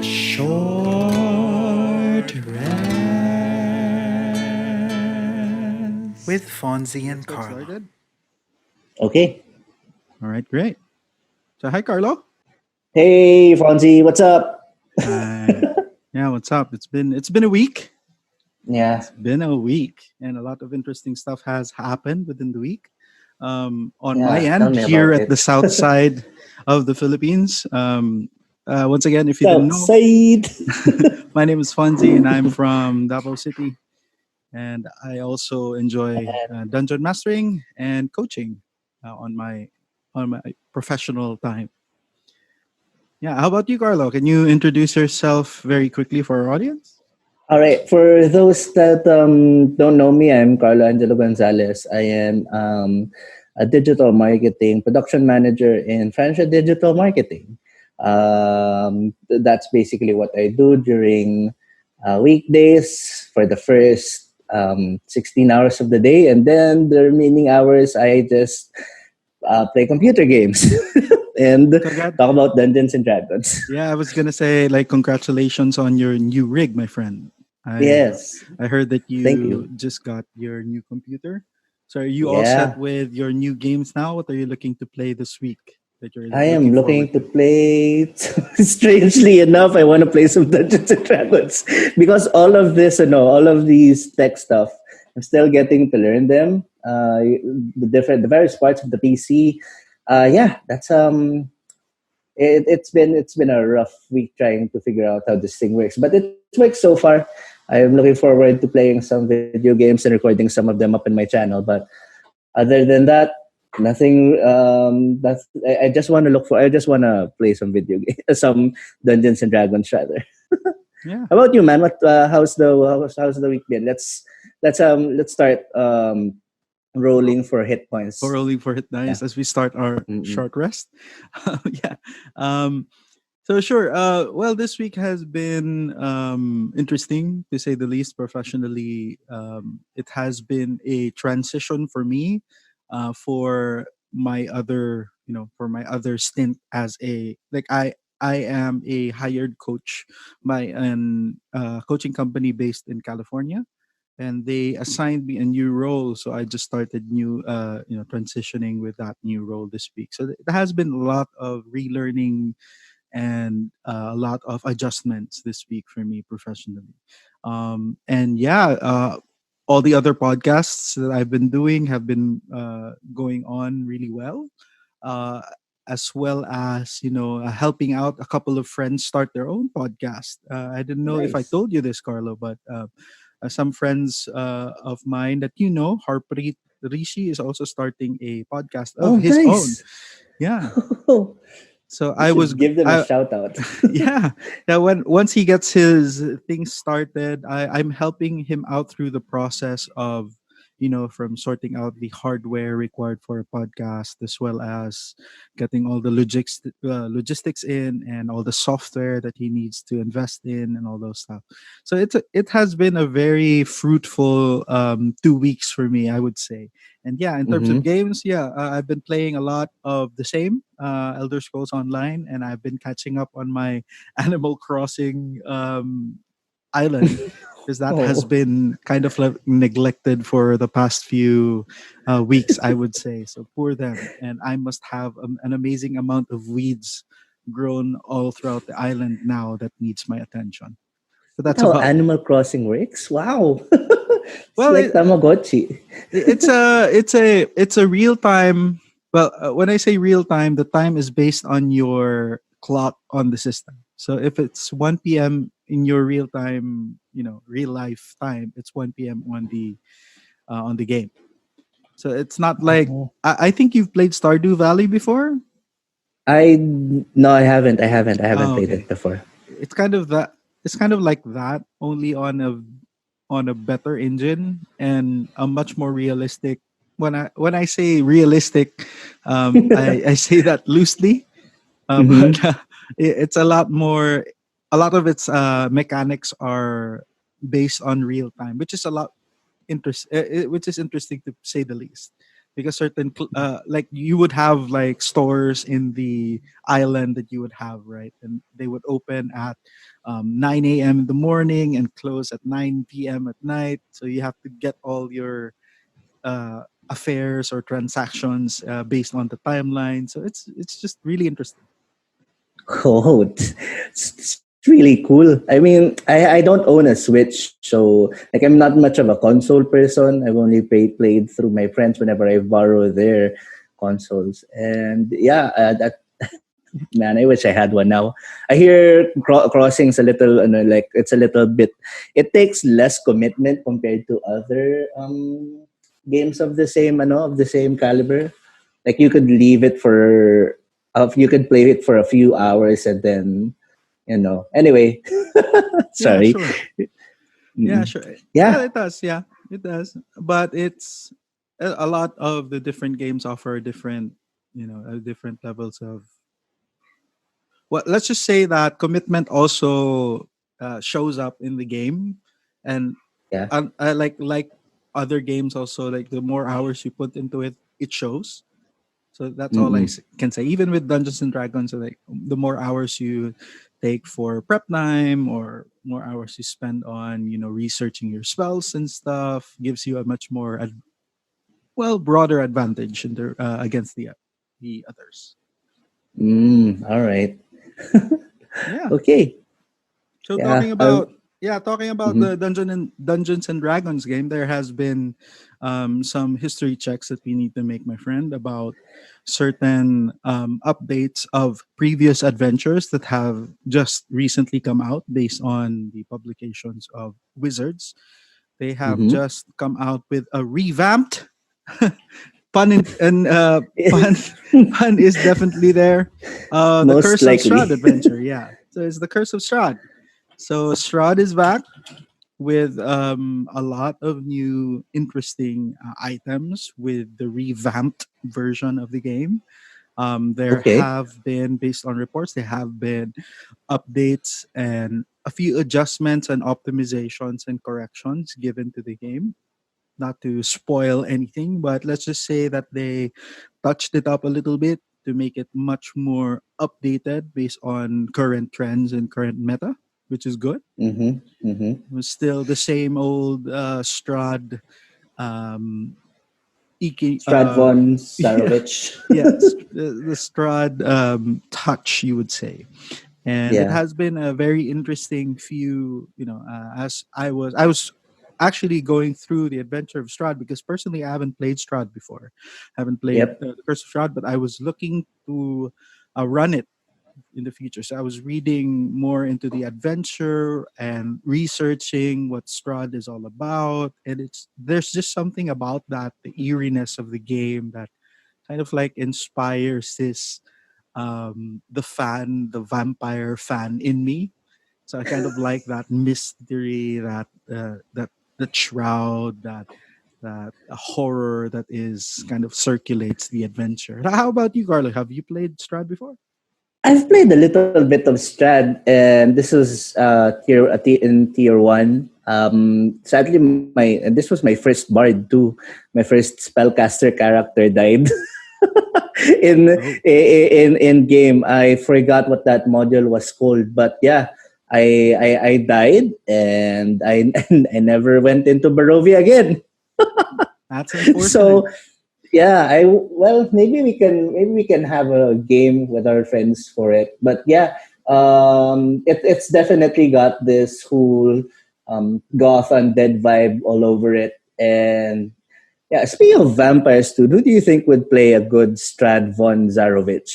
Short Rest with Fonzi Let's and get Carlo. started. Okay. All right, great. So, hi, Carlo. Hey, Fonzie, what's up? Hi. Yeah, what's up? It's been a week. Yeah, It's been a week, and a lot of interesting stuff has happened within the week. On my yeah. Tell end, me here about at the it. south side of the Philippines. Once again, if you didn't know, Outside. my name is Fonzie, and I'm from Davao City. And I also enjoy dungeon mastering and coaching on my professional time. Yeah. How about you, Carlo? Can you introduce yourself very quickly for our audience? All right. For those that don't know me, I'm Carlo Angelo Gonzalez. I am a digital marketing production manager in Francia Digital Marketing. That's basically what I do during weekdays for the first 16 hours of the day. And then the remaining hours, I just play computer games and Congrats. talk about Dungeons and Dragons. Yeah, I was gonna say like congratulations on your new rig, my friend. I Yes, I heard that thank you you. just got your new computer. So are you all set Yeah, with your new games now? What are you looking to play this week that you're I looking am forward looking to to? play. Strangely enough, I want to play some Dungeons and Dragons because all of this, all of these tech stuff, I'm still getting to learn them. The various parts of the PC. Yeah, that's it's been a rough week trying to figure out how this thing works, but it works so far. I am looking forward to playing some video games and recording some of them up in my channel. But other than that, nothing. I just want to look for. I just want to play some video games, some Dungeons and Dragons rather. Yeah. How about you, man? What how's the week been? Let's start rolling for hit For points. rolling for hit Yeah. dice as we start our Mm-mm. short rest. Yeah. Um, so sure. Well, this week has been interesting to say the least. Professionally, it has been a transition for me for my other, for my other stint as a like I am a hired coach by an coaching company based in California, and they assigned me a new role, so I just started transitioning with that new role this week. So it has been a lot of relearning and a lot of adjustments this week for me professionally. And yeah, all the other podcasts that I've been doing have been going on really well, uh, as well as helping out a couple of friends start their own podcast. I didn't know if I Nice. told you this, Carlo, but some friends of mine that Harpreet Rishi is also starting a podcast of Oh, his own. nice. Yeah. So You should give them a shout out. yeah, when once he gets his things started, I'm helping him out through the process of from sorting out the hardware required for a podcast, as well as getting all the logistics in, and all the software that he needs to invest in, and all those stuff. So it has been a very fruitful 2 weeks for me, I would say. And yeah, in terms of Mm-hmm. games, yeah, I've been playing a lot of the same Elder Scrolls Online, and I've been catching up on my Animal Crossing island, because that has Oh, been kind of like neglected for the past few weeks, I would say. So poor them. And I must have an amazing amount of weeds grown all throughout the island now that needs my attention. So that that's how about it. Animal Crossing works? Wow. It's Well, like Tamagotchi. it's a real time. Well, when I say real time, the time is based on your clock on the system. So if it's 1 p.m. in your real time, real life time, it's 1 p.m. on the game. So it's not like Oh. I think you've played Stardew Valley before. I No, I haven't. I haven't. I haven't Oh, played it okay. before. It's kind of that. It's kind of like that, only on a better engine and a much more realistic. When I say realistic, I say that loosely, but Mm-hmm. it's a lot more. A lot of its mechanics are based on real time, which is a lot which is interesting to say the least, because like you would have like stores in the island that you would have, right, and they would open at 9 a.m. in the morning and close at 9 p.m. at night, so you have to get all your affairs or transactions based on the timeline. So it's just really interesting. Oh, it's really cool. I mean, I don't own a Switch, so like I'm not much of a console person. I've only played through my friends whenever I borrow their consoles. And yeah, that man, I wish I had one now. I hear Crossing's a little, like it's a little bit. It takes less commitment compared to other games of the same, of the same caliber. Like you could leave it for, you could play it for a few hours and then, Anyway, Yeah, sorry. sure. Yeah, Mm. sure. Well, Yeah. it does. Yeah, it does. But it's a lot of the different games offer different, different levels of. Well, let's just say that commitment also shows up in the game, and Yeah. like other games also, like the more hours you put into it, it shows. So that's all I Mm-mm. can say. Even with Dungeons and Dragons, like the more hours you take for prep time or more hours you spend on, researching your spells and stuff, gives you a much more broader advantage against the others. All right. Yeah. Okay. So Yeah. Um. talking about Mhm. the Dungeons and Dragons game, there has been some history checks that we need to make, my friend, about certain updates of previous adventures that have just recently come out based on the publications of Wizards. They have Mhm. just come out with a revamped pun and pun pun is definitely there. The Most Curse of likely. Strahd adventure, yeah. So it's the Curse of Strahd. So Strahd is back with a lot of new interesting items with the revamped version of the game. There Okay. have been, based on reports, there have been updates and a few adjustments and optimizations and corrections given to the game. Not to spoil anything, but let's just say that they touched it up a little bit to make it much more updated based on current trends and current meta, which is good. Mhm. Mhm. It was still the same old Strad, um, Stradvon yeah, Sarovich. yes, the Strad touch, you would say. And it Yeah. has been a very interesting few, as I was actually going through the adventure of Strahd, because personally I haven't played Strahd before. I haven't played Yep. the Curse of Strahd, but I was looking to run it in the future. So I was reading more into the adventure and researching what Strahd is all about, and there's just something about that, the eeriness of the game, that kind of like inspires this the vampire fan in me. So I kind of like that mystery, that shroud, that horror that is kind of circulates the adventure. How about you, Carlo? Have you played Strahd before? I've played a little bit of Strad, and this was in tier one. Sadly, and this was my first bard too. My first spellcaster character died in Oh, in game. I forgot what that module was called, but yeah, I died, and I I never went into Barovia again. that's unfortunate. So yeah, I well maybe we can have a game with our friends for it. But yeah, it's definitely got this whole goth undead vibe all over it. And yeah, speaking of vampires too, who do you think would play a good Strad von Zarovich?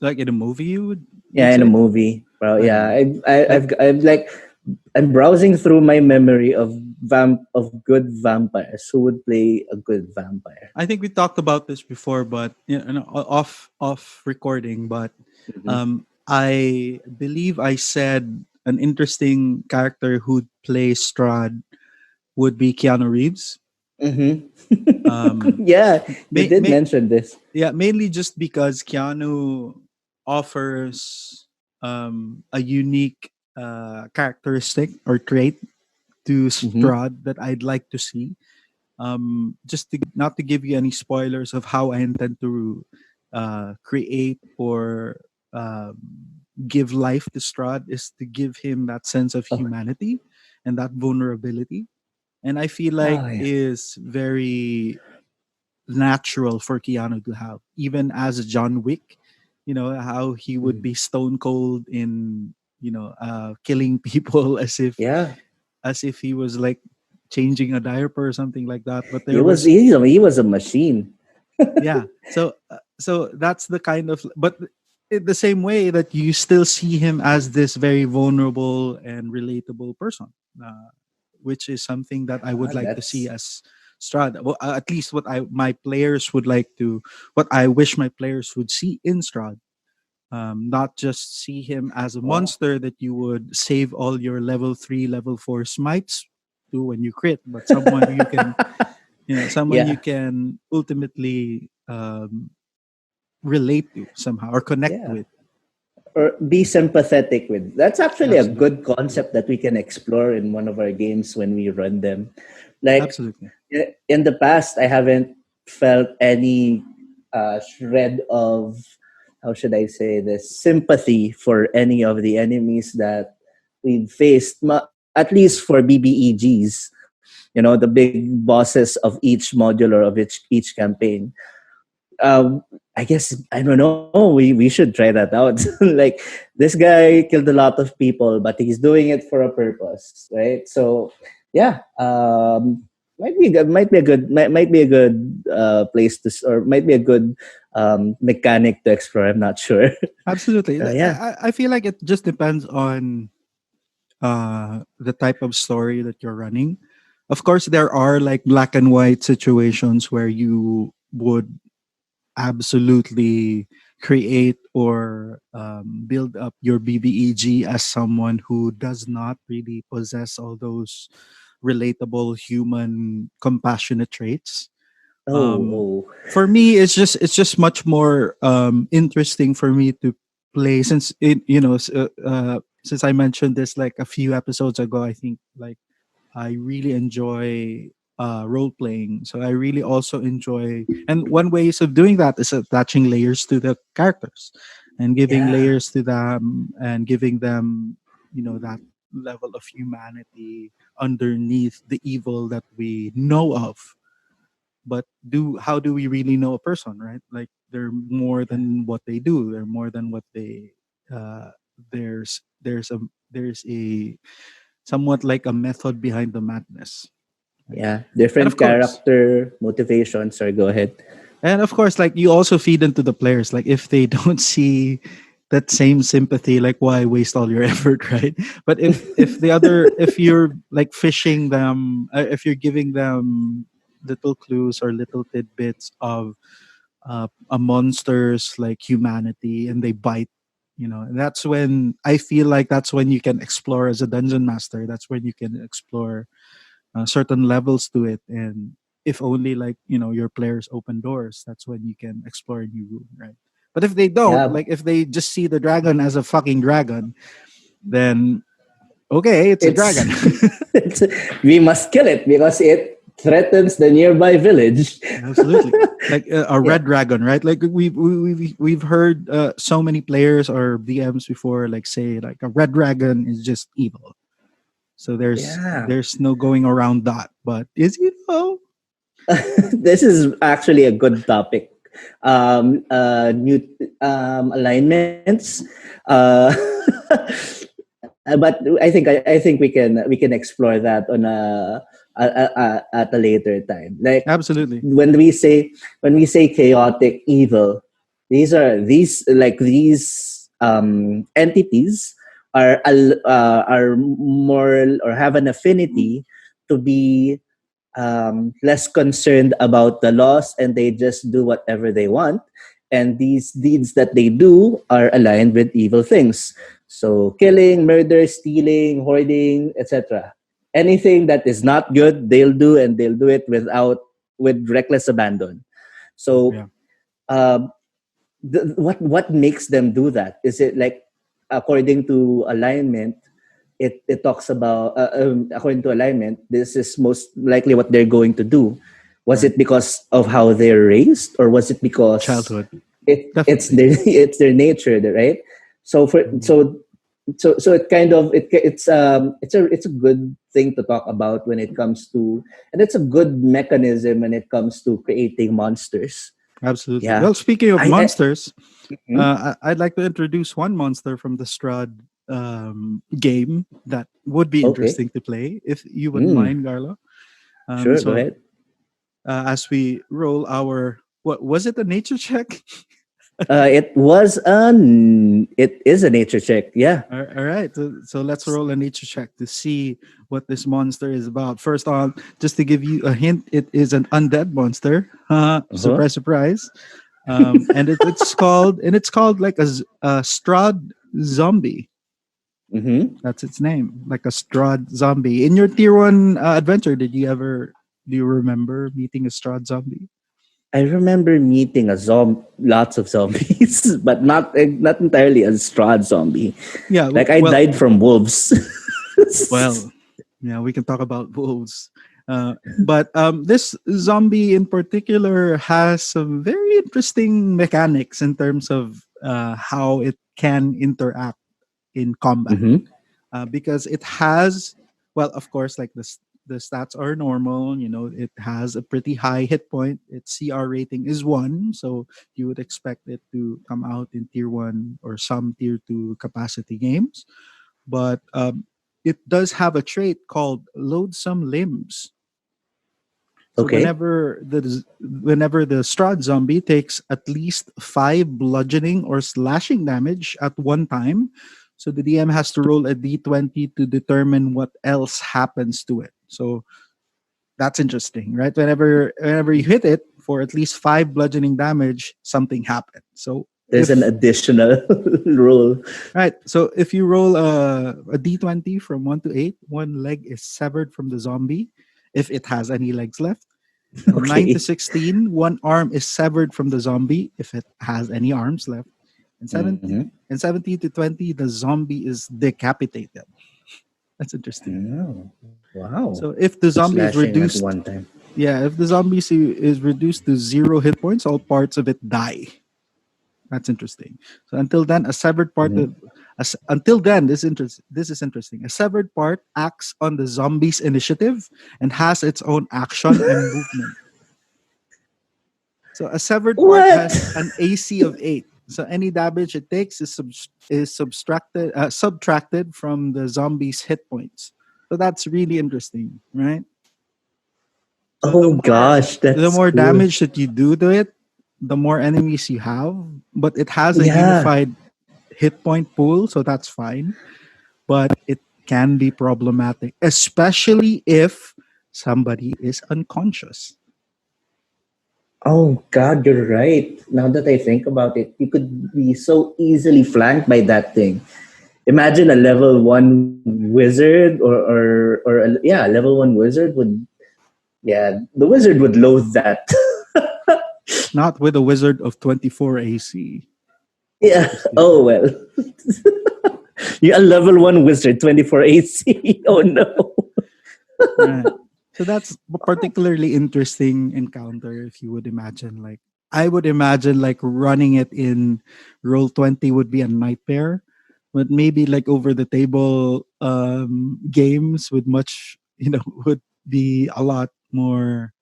Like in a movie, you'd Yeah, in a say? movie. Well, I yeah, don't know. Like I've like I'm browsing through my memory of good vampires. Who would play a good vampire? I think we talked about this before, but off recording. But Mm-hmm. I believe I said an interesting character who'd play Strahd would be Keanu Reeves. Mm-hmm. Um, Yeah, you may, did may, mention this. yeah, mainly just because Keanu offers a unique characteristic or trait to Mm-hmm. Strahd that I'd like to see. Just to not to give you any spoilers of how I intend to create or um, give life to Strahd is to give him that sense of Oh, humanity and that vulnerability. And I feel like oh yeah. is very natural for Keanu to have, even as John Wick. You know how he would Mm. be stone cold in killing people Yeah. as if he was like changing a diaper or something like that. But He there was was he was a machine. yeah. So that's the kind of but in the same way that you still see him as this very vulnerable and relatable person, uh, which is something that I would like to see That's as Strahd. Well, at least my players would like to, what I wish my players would see in Strahd. Not just see him as a wow. monster that you would save all your level 3, level 4 smites to when you crit, but someone you can, someone you Yeah. can ultimately relate to somehow or connect Yeah. with. Or be sympathetic with. That's actually a Absolutely. good concept that we can explore in one of our games when we run them. Like Absolutely. in the past, I haven't felt any shred of, how should I say this, sympathy for any of the enemies that we've faced. At least for BBEGs, the big bosses of each modular of each campaign. um, I guess I don't know. We should try that out. Like this guy killed a lot of people, but he's doing it for a purpose, right? So, yeah, might be good. Might be a good place to, or might be a good mechanic to explore. I'm not sure. Absolutely. Yeah, I feel like it just depends on the type of story that you're running. Of course, there are like black and white situations where you would absolutely create or build up your BBEG as someone who does not really possess all those relatable human compassionate traits. um oh, for me it's just much more interesting for me to play since it since I mentioned this like a few episodes ago. I think like I really enjoy role playing, so I really also enjoy, and one ways of doing that is attaching layers to the characters and giving yeah, layers to them and giving them that level of humanity underneath the evil that we know of. But do how do we really know a person, right? Like they're more yeah, than what they do, they're more than what they uh there's a somewhat like a method behind the madness, right? yeah. and of Different course character motivations. Sorry, go ahead. and of course like you also feed into the players, like if they don't see that same sympathy, like why waste all your effort, right? But if you're like fishing them, if you're giving them little clues or little tidbits of a monster's like humanity and they bite, and that's when I feel like that's when you can explore as a dungeon master. That's when you can explore certain levels to it. And if only like your players open doors, that's when you can explore a new room, right? But if they don't, Yeah, like if they just see the dragon as a fucking dragon, then okay, it's a it's, dragon. it's we must kill it because it threatens the nearby village. Absolutely. Like a Yeah, red dragon, right? Like we've heard so many players or DMs before like say like a red dragon is just evil. So there's yeah. there's no going around that. But is it though? This is actually a good topic. New alignments. Uh, but I think we can explore that on at a later time. Like Absolutely. when we say chaotic evil, these entities are more or have an affinity to be less concerned about the laws, and they just do whatever they want. And these deeds that they do are aligned with evil things. So killing, murder, stealing, hoarding, etc. Anything that is not good, they'll do, and they'll do it with reckless abandon. So Yeah. um, what makes them do that? Is it like according to alignment? it talks about according to alignment, this is most likely what they're going to do. Was Right. it because of how they're raised, or was it because Childhood. it's Definitely. their it's their nature, right? So for Mhm. so it kind of it's a good thing to talk about when it comes to, and it's a good mechanism when it comes to creating monsters. Absolutely. Yeah, Well, speaking of I monsters, hmm? I'd like to introduce one monster from the Strahd game that would be Okay. interesting to play, if you wouldn't Mm, mind, Garlo. sure, go So ahead. as we roll our, what was it, a nature check? It is a nature check. Yeah. All right. So let's roll a nature check to see what this monster is about. First on, just to give you a hint, it is an undead monster. Uh-huh. Surprise, surprise. And it's called like a Strahd zombie. Mm-hmm. That's its name, like a Strahd zombie. In your tier one adventure, do you remember meeting a Strahd zombie? I remember meeting lots of zombies, but not entirely a Strahd zombie. Yeah. Like I Well, died from wolves. well, yeah, we can talk about wolves. But this zombie in particular has some very interesting mechanics in terms of how it can interact in combat. Mm-hmm. Because it has, well, of course, like the stats are normal. It has a pretty high hit point. Its CR rating is 1, so you would expect it to come out in tier 1 or some tier 2 capacity games. But it does have a trait called loathsome limbs. So Okay. whenever the Strahd zombie takes at least 5 bludgeoning or slashing damage at one time, so the DM has to roll a d20 to determine what else happens to it. So that's interesting, right? Whenever you hit it for at least 5 bludgeoning damage, something happens. So There's an if additional rule. right, so if you roll a d20 from 1 to 8, one leg is severed from the zombie if it has any legs left. From 9 to Okay. 16, one arm is severed from the zombie if it has any arms left. And 17, Mm-hmm. and 17 to 20, the zombie is decapitated. That's interesting. Oh, wow. So if the Two zombie is slashing at reduced, one time. yeah, if the zombie is reduced to 0 hit points, all parts of it die. That's interesting. So until then, a severed part Mm-hmm. of until then, this is interesting. A severed part acts on the zombie's initiative and has its own action and movement. So a severed part What? has an AC of 8. So any damage it takes is subtracted from the zombie's hit points. So that's really interesting, right? So the Oh more gosh, the that's more cool. damage that you do to it, the more enemies you have. But it has a Yeah. unified hit point pool, so that's fine. But it can be problematic, especially if somebody is unconscious. Oh God, you're right. Now that I think about it, you could be so easily flanked by that thing. Imagine a level one wizard, yeah, level one wizard would, yeah, the wizard would loathe that. Not with a wizard of 24 AC. Yeah. Just Oh kidding. well. You're a level one wizard, 24 AC. Oh no. Right. So that's a particularly interesting encounter if you would imagine. Like I would imagine like running it in roll 20 would be a nightmare. But maybe like over the table games with much, would be a lot more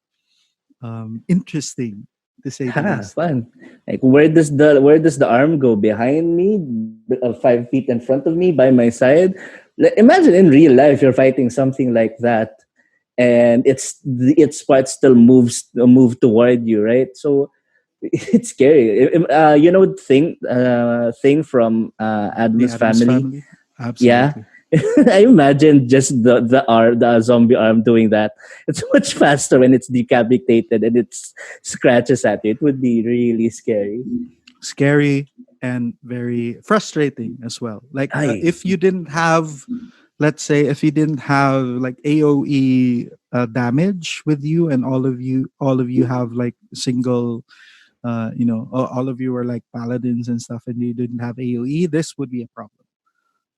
interesting to say the Ha, least. fun. Like where does the arm go? Behind me, 5 feet in front of me, by my side. Like, imagine in real life you're fighting something like that, and its part still move toward you, right? So it's scary. Thing from The Adam's Adams Family. family. Yeah. Absolutely. I imagine just the zombie arm doing that. It's much faster when it's decapitated and it scratches at you. It would be really scary. Scary and very frustrating as well. Like Ay. if you didn't have, let's say, if you didn't have like AOE damage with you, and all of you have like single, all of you are like paladins and stuff, and you didn't have AOE, this would be a problem.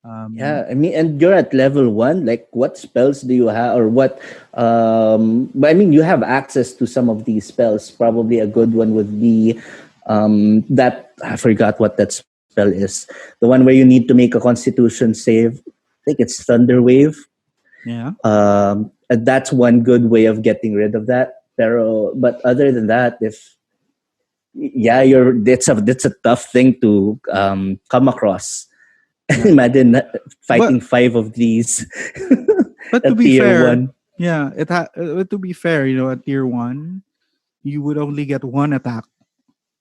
Um, Yeah, I mean, and you're at level one. Like, what spells do you have, or what? But I mean, you have access to some of these spells. Probably a good one would be that I forgot what that spell is. The one where you need to make a Constitution save. I think it's Thunder Wave. yeah. And that's one good way of getting rid of that. But other than that, if yeah, it's a tough thing to come across. Yeah. Imagine fighting But five of these but to at be tier fair, one. yeah, but to be fair, at tier one, you would only get one attack,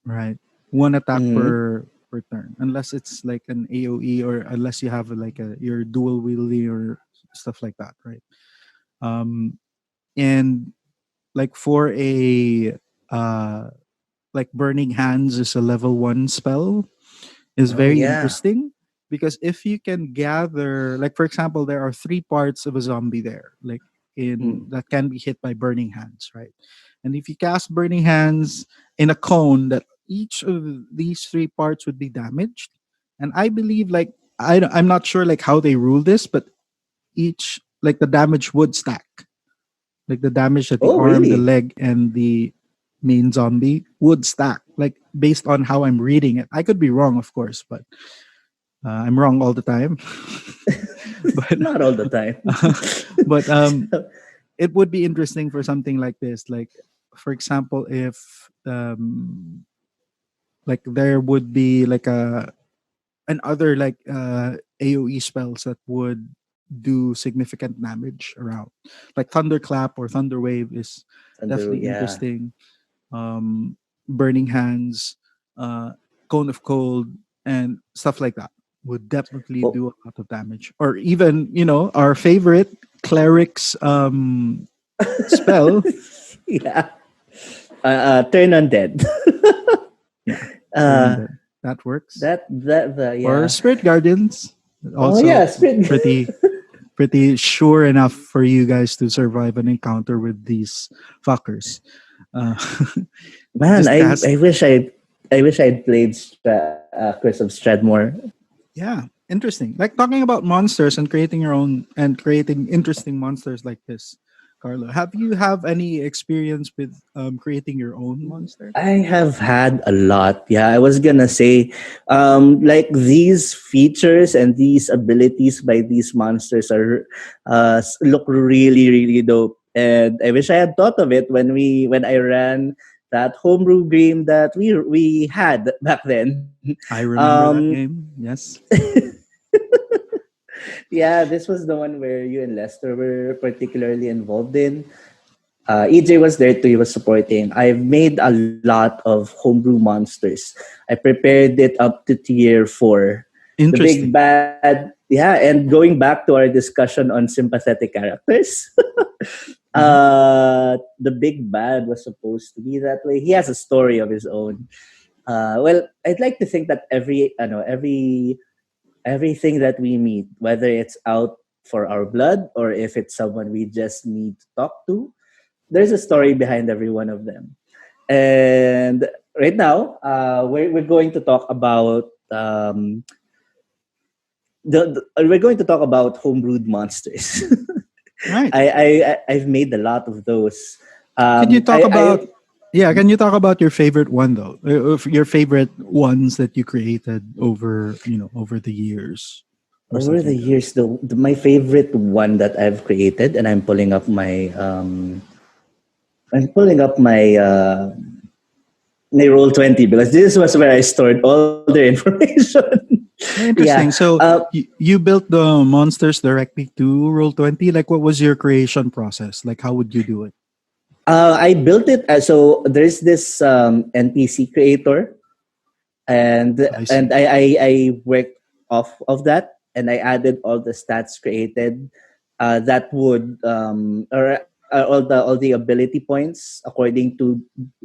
right? One attack Mhm. per turn, unless it's like an AOE, or unless you have like your dual wielding or stuff like that, right? Um, and like for a uh like Burning Hands is a level 1 spell, is Oh very yeah. interesting, because if you can gather, like for example, there are three parts of a zombie there, like in Mm. that can be hit by Burning Hands, right? And if you cast Burning Hands in a cone, that each of these three parts would be damaged. And I believe, like, I'm not sure like how they rule this, but each, like, the damage would stack, like the damage at the Oh arm, the really? leg, and the main zombie would stack, like based on how I'm reading it. I could be wrong, of course, but I'm wrong all the time. but Not all the time. but it would be interesting for something like this. Like, for example, if like there would be like an other like AOE spells that would do significant damage around, like Thunderclap or Thunder Wave is Under definitely yeah. interesting. um, Burning Hands, uh, Cone of Cold, and stuff like that would definitely Well, do a lot of damage. Or even, our favorite Cleric's spell. yeah. Turn undead. Yeah, Turn uh, Undead. That works. that the Or yeah. Spirit Guardians. Oh Also yeah, Spirit. pretty sure enough for you guys to survive an encounter with these fuckers. Uh, Man, just cast. I wish I'd played Curse of Strahd more. Yeah, interesting. Like talking about monsters and creating your own and creating interesting monsters like this. Carlo, have you have any experience with creating your own monster? I have had a lot. Yeah, I was gonna say, like these features and these abilities by these monsters are look really really dope. And I wish I had thought of it when I ran that homebrew game that we had back then. I remember Um, that game. Yes. yeah, this was the one where you and Lester were particularly involved in. EJ was there too. He was supporting. I've made a lot of homebrew monsters. I prepared it up to tier 4. The big Interesting. bad. Yeah, and going back to our discussion on sympathetic characters, Mhm. the big bad was supposed to be that way. He has a story of his own. Well, I'd like to think that everything that we meet, whether it's out for our blood or if it's someone we just need to talk to, there's a story behind every one of them. And right now, we're going to talk about we're going to talk about homebrewed monsters. Right. I've made a lot of those. Can you talk I about Yeah, can you talk about your favorite one though? Of your favorite ones that you created over the years or over something the like that. years, my favorite one that I've created, and I'm pulling up my Roll20 because this was where I stored all the information. Yeah. Interesting. So you built the monsters directly to Roll20. Like, what was your creation process? Like, how would you do it? I built it so there's this NPC creator, and I see. and I worked off of that, and I added all the stats created that would or all the ability points according to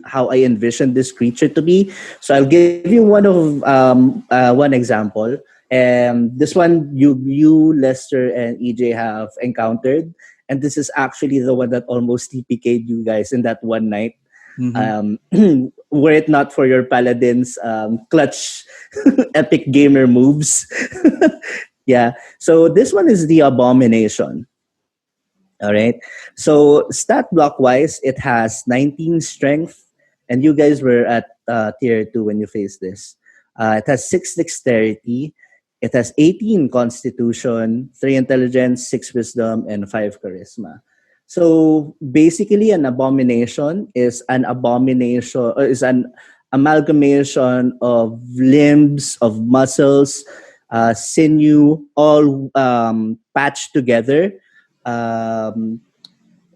how I envisioned this creature to be. So I'll give you one example. This one you Lester and EJ have encountered, and this is actually the one that almost TPK'd you guys in that one night. Mm-hmm. Um, were it not for your paladin's clutch epic gamer moves. Yeah. So this one is the Abomination. All right. So stat block wise, it has 19 strength, and you guys were at tier 2 when you faced this. It has 6 dexterity. It has 18 constitution, 3 intelligence, 6 wisdom, and 5 charisma. So basically, an abomination is an abomination, is an amalgamation of limbs, of muscles, sinew, all patched together um,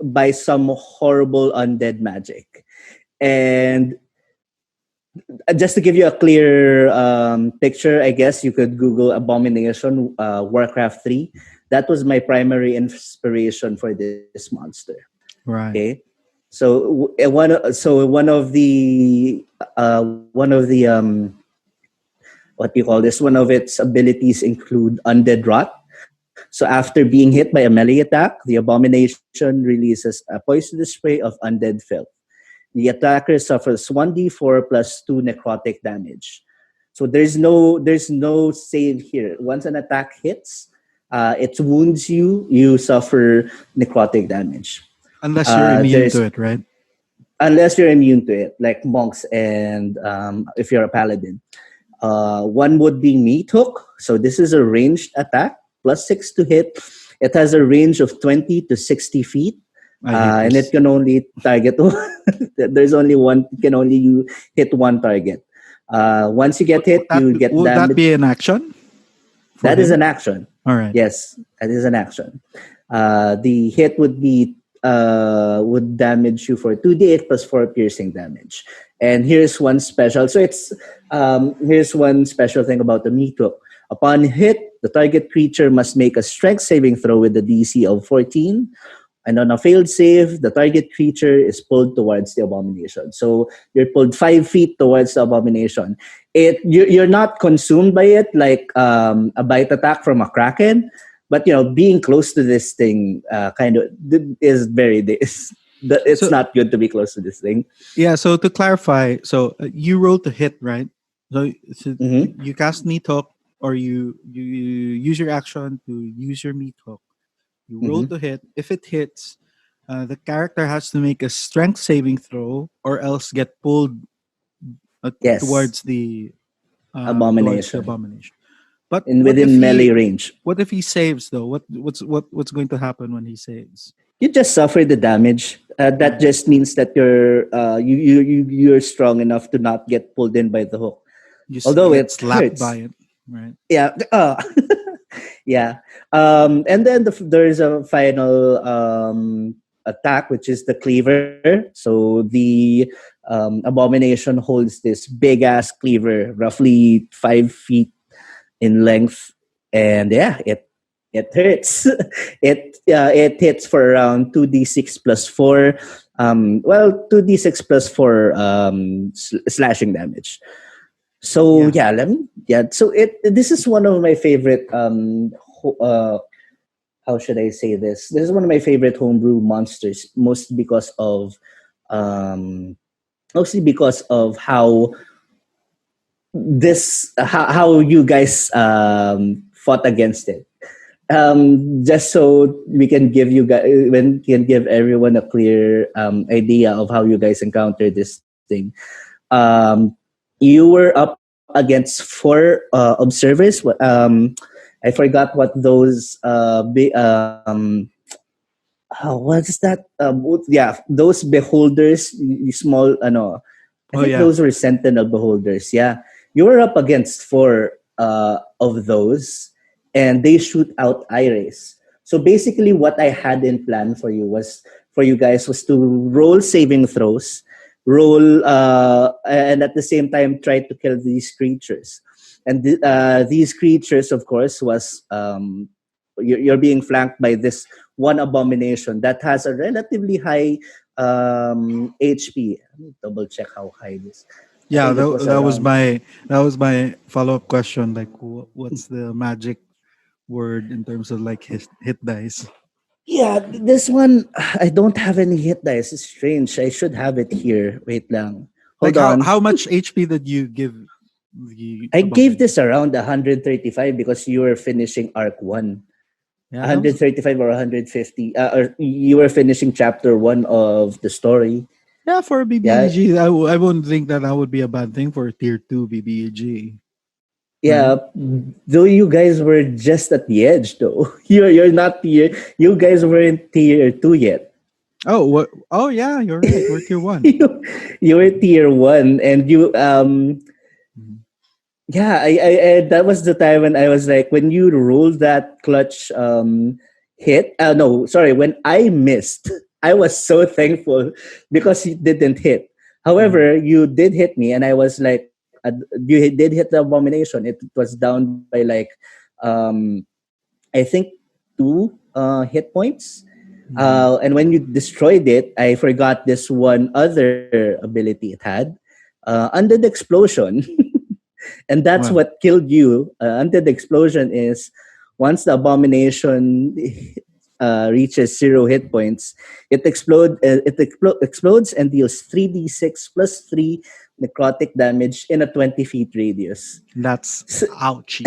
by some horrible undead magic. And just to give you a clear picture, I guess you could Google Abomination Warcraft 3. That was my primary inspiration for this monster. Right. Okay, so one of the what do you call this? One of its abilities include Undead Rot. So after being hit by a melee attack, the Abomination releases a poisonous spray of undead filth. The attacker suffers 1d4 plus 2 necrotic damage. So there's no save here. Once an attack hits, it wounds you, you suffer necrotic damage. Unless you're immune There's to it, right? unless you're immune to it, like monks and if you're a paladin. One would be meat hook. So this is a ranged attack, plus 6 to hit. It has a range of 20 to 60 feet. I hate And this. it can only target there's only one, you can only hit one target. Once you get hit, you get Would that damage. be an action? for That is him? an action. All right. Yes, that is an action. The hit would damage you for 2d8 plus 4 piercing damage. And here's one special. So here's one special thing about the meat hook. Upon hit, the target creature must make a strength saving throw with a DC of 14. And on a failed save, the target creature is pulled towards the abomination. So you're pulled 5 feet towards the abomination. You're not consumed by it like a bite attack from a kraken, but being close to this thing kind of is it's So- not good to be close to this thing. Yeah. So to clarify, so you roll to hit, right? So Mhm. you cast meat hook, or you use your action to use your meat hook. You roll Mhm. to hit. If it hits, the character has to make a strength saving throw, or else get pulled Yes, towards the abomination abomination. But in what if within melee he range. what if he saves though? What's going to happen when he saves? You just suffer the damage. That just means that you're strong enough to not get pulled in by the hook. You Although get it slapped hurts. by it, right? Yeah. Yeah. And then there's a final attack, which is the cleaver. So the abomination holds this big ass cleaver, roughly 5 feet in length, and yeah, it hurts. It hits for around 2d6 plus 4. 2d6 plus 4 slashing damage. So Yeah. So this is one of my favorite how should I say this? This is one of my favorite homebrew monsters, mostly because of how you guys fought against it. Just so we can give you guys, when can give everyone a clear idea of how you guys encountered this thing. Um, you were up against 4 observers. I forgot what those what is that? Those beholders, small, I Oh think yeah. those were sentinel beholders. Yeah, you were up against 4 of those, and they shoot out eye rays. So basically, what I had in plan for you guys was to roll saving throws, and at the same time try to kill these creatures. And these creatures, of course, was you're being flanked by this one abomination that has a relatively high HP. Let me double check how high this. I Yeah, think it was that was around. my follow up question. Like, what's the magic word in terms of like hit dice? Yeah, this one I don't have any hit dice. It's strange. I should have it here. Wait lang. Like Hold on. how much HP did you give the I gave abomination. this around 135 because you were finishing arc 1. Yeah, that was 135 or 150, or you were finishing chapter 1 of the story. yeah for a Yeah. BBEG. I wouldn't think that that would be a bad thing for a tier two BBEG, right? Yeah, though you guys were just at the edge though. You're not tier, you guys weren't tier 2 yet. Oh, what? Oh, yeah, you're right. We're tier one. you, you were tier 1, and you Mhm. yeah, I that was the time when I was like, when you rolled that clutch hit. No, sorry, when I missed, I was so thankful because you didn't hit. Mhm. However, you did hit me, and I was like, did hit the abomination. It was down by like, um, I think 2 hit points. Mhm. And when you destroyed it, I forgot this one other ability it had. Under the explosion, and that's Well, what killed you. Until the explosion is, once the abomination reaches 0 hit points, explodes and deals 3d6 plus 3 necrotic damage in a 20 feet radius. that's So, ouchy.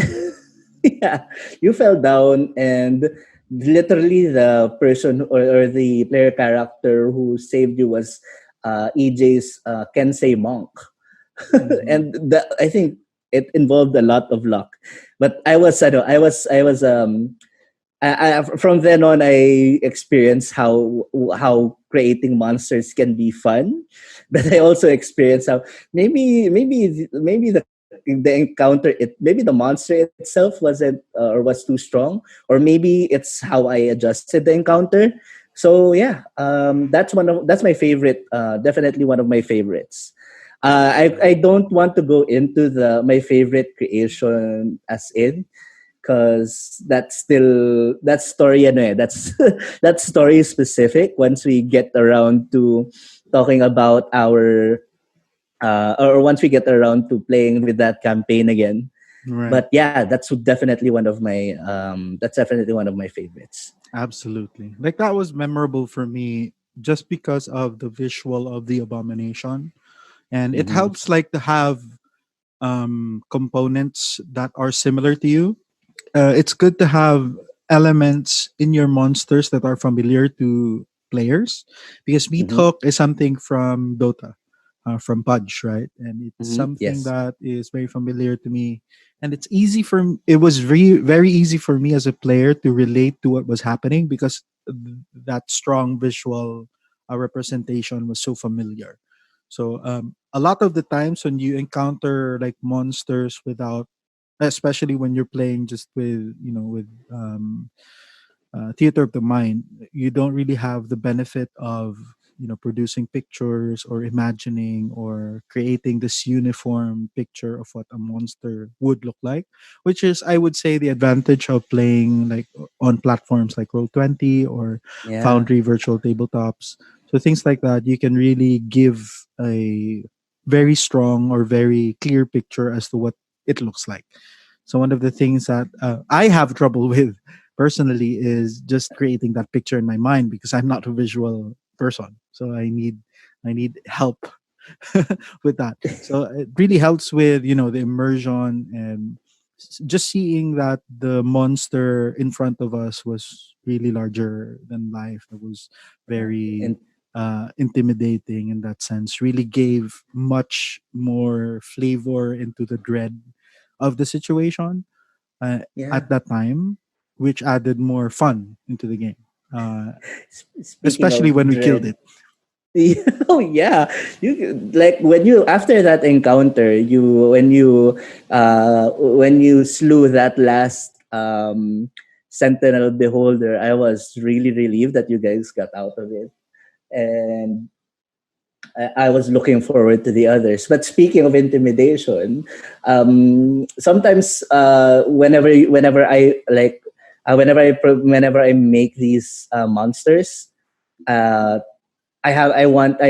yeah, you fell down, and literally the person, or the player character who saved you was EJ's Kensei monk. Mhm. And I think it involved a lot of luck. But I was from then on, I experienced how creating monsters can be fun, but I also experienced how maybe the encounter, maybe the monster itself wasn't, or was too strong, or maybe it's how I adjusted the encounter. So yeah, that's my favorite. Definitely one of my favorites. I don't want to go into the my favorite creation as in, because that's story ano eh, that's that's story specific once we get around to talking about our or once we get around to playing with that campaign again. Right. But yeah, that's definitely one of my favorites. Absolutely. Like that was memorable for me just because of the visual of the abomination. And it Mm-hmm. helps like to have components that are similar to you. It's good to have elements in your monsters that are familiar to players because meat Mm-hmm. hook is something from Dota, from Pudge, right? And it's Mm-hmm. something Yes. that is very familiar to me. And it's easy it was very easy for me as a player to relate to what was happening because that strong visual representation was so familiar. So a lot of the times when you encounter like monsters without, especially when you're playing just with with theater of the mind, you don't really have the benefit of producing pictures or imagining or creating this uniform picture of what a monster would look like, which is, I would say, the advantage of playing like on platforms like Roll20 or Yeah. Foundry virtual tabletops. So things like that, you can really give a very strong or very clear picture as to what it looks like. So one of the things that I have trouble with personally is just creating that picture in my mind because I'm not a visual person. So I need help with that. So it really helps with the immersion and just seeing that the monster in front of us was really larger than life. It was Yeah. very And intimidating in that sense. Really gave much more flavor into the dread of the situation uh, yeah. at that time, which added more fun into the game, uh, Speaking especially of when we killed dread, it. oh yeah, you like when you after that encounter, when you slew that last sentinel beholder, I was really relieved that you guys got out of it, and I was looking forward to the others. But speaking of intimidation, sometimes whenever I make these monsters, uh, I want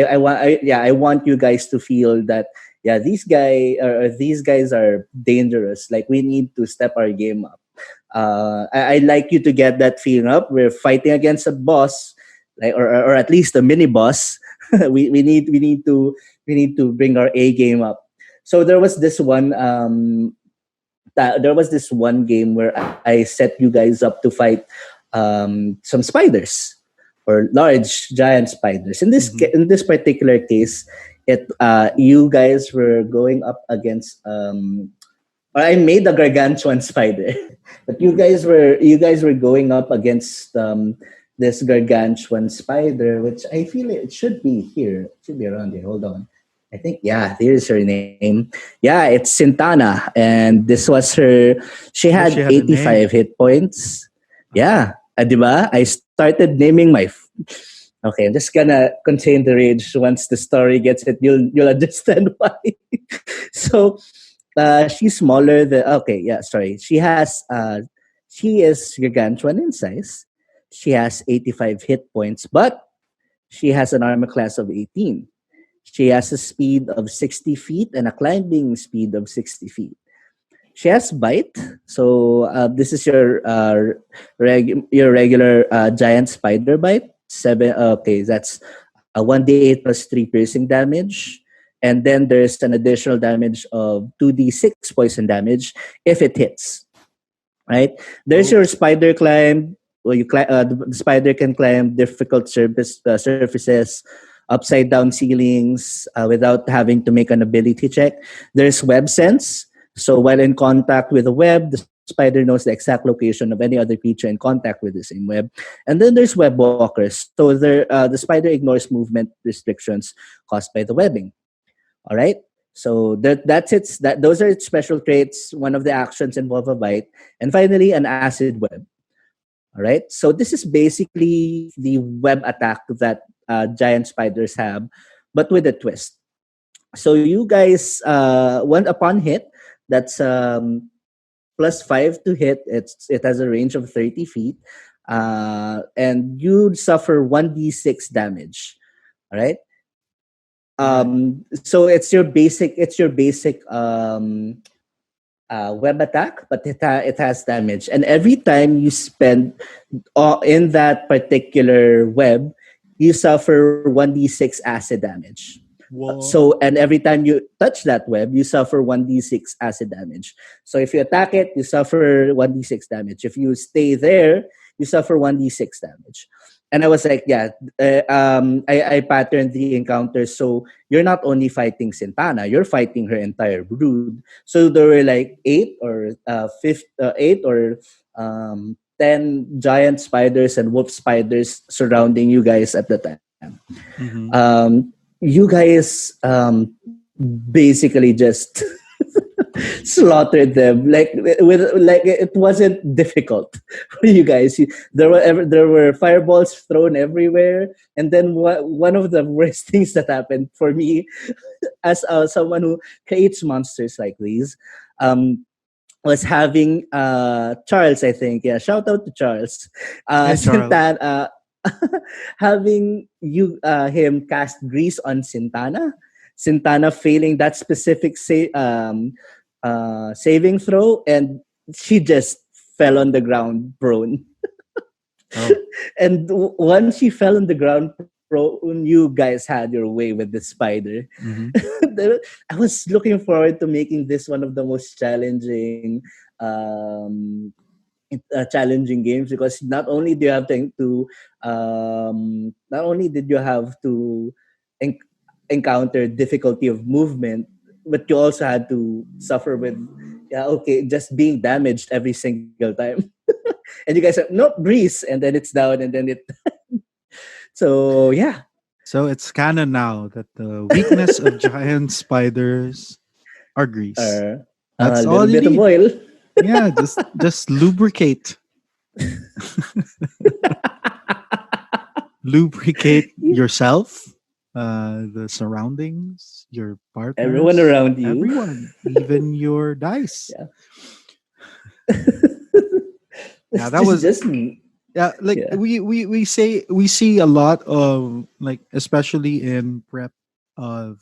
you guys to feel that, yeah, these guys are dangerous. Like, we need to step our game up. I'd like you to get that feeling up. We're fighting against a boss, like, or at least a mini boss. We need to bring our A game up. So there was this one game where I set you guys up to fight some spiders or large giant spiders. Mhm. In this particular case, it you guys were going up against or I made a gargantuan spider, but you guys were going up against this gargantuan spider, which I feel it should be here. It should be around here. Hold on. I think yeah, here's her name. Yeah, it's Sintana, and this was her. She Oh, had she had a 85 name. hit points. Uh-huh. Yeah, diba? I started naming Okay, I'm just gonna contain the rage. Once the story gets it, you'll understand why. So she's smaller than. Okay, yeah, sorry. She is gargantuan in size. She has 85 hit points, but she has an armor class of 18. She has a speed of 60 feet and a climbing speed of 60 feet. She has bite. So this is your regular giant spider bite. Seven. Okay, that's a 1d8 plus 3 piercing damage. And then there's an additional damage of 2d6 poison damage if it hits. Right? There's Oh. your spider climb. Well, the spider can climb difficult surfaces, upside down ceilings without having to make an ability check. There's web sense. So while in contact with a web, the spider knows the exact location of any other creature in contact with the same web. And then there's web walkers. So the spider ignores movement restrictions caused by the webbing. All right. So that's its that those are its special traits. One of the actions involve a bite, and finally an acid web. All right. So this is basically the web attack that giant spiders have, but with a twist. So you guys, one upon hit, that's +5 to hit. It has a range of 30 feet, and you suffer 1d6 damage. All right. Right. So it's your basic web attack, but it has damage. And every time you spend in that particular web, you suffer 1d6 acid damage. Whoa. So, and every time you touch that web, you suffer 1d6 acid damage. So if you attack it, you suffer 1d6 damage. If you stay there, you suffer 1d6 damage. And I was like, yeah, I patterned the encounters. So you're not only fighting Sintana, you're fighting her entire brood. So there were like eight or 10 giant spiders and wolf spiders surrounding you guys at the time. Mm-hmm. You guys basically just slaughtered them like it wasn't difficult for you guys. There were fireballs thrown everywhere, and then one of the worst things that happened for me as someone who creates monsters like these was having Charles, I think. Yeah, shout out to Charles. Hey, Charles. Sintana, having him cast grease on Sintana. Sintana failing that specific saving throw, and she just fell on the ground prone. Oh. And once she fell on the ground prone, you guys had your way with the spider. Mm-hmm. I was looking forward to making this one of the most challenging games, because not only do you have not only did you have to en- encounter difficulty of movement, but you also had to suffer with just being damaged every single time. And you guys said nope, breeze, and then it's down, and then it. So yeah, So it's canon now that the weakness of giant spiders are grease. a That's all little you bit of need. oil. Yeah, just lubricate. Lubricate yourself, the surroundings, your Everyone partners, around you. everyone, even your dice. Yeah. Yeah, It's that was just me. yeah. Like Yeah. we see a lot of, like, especially in prep of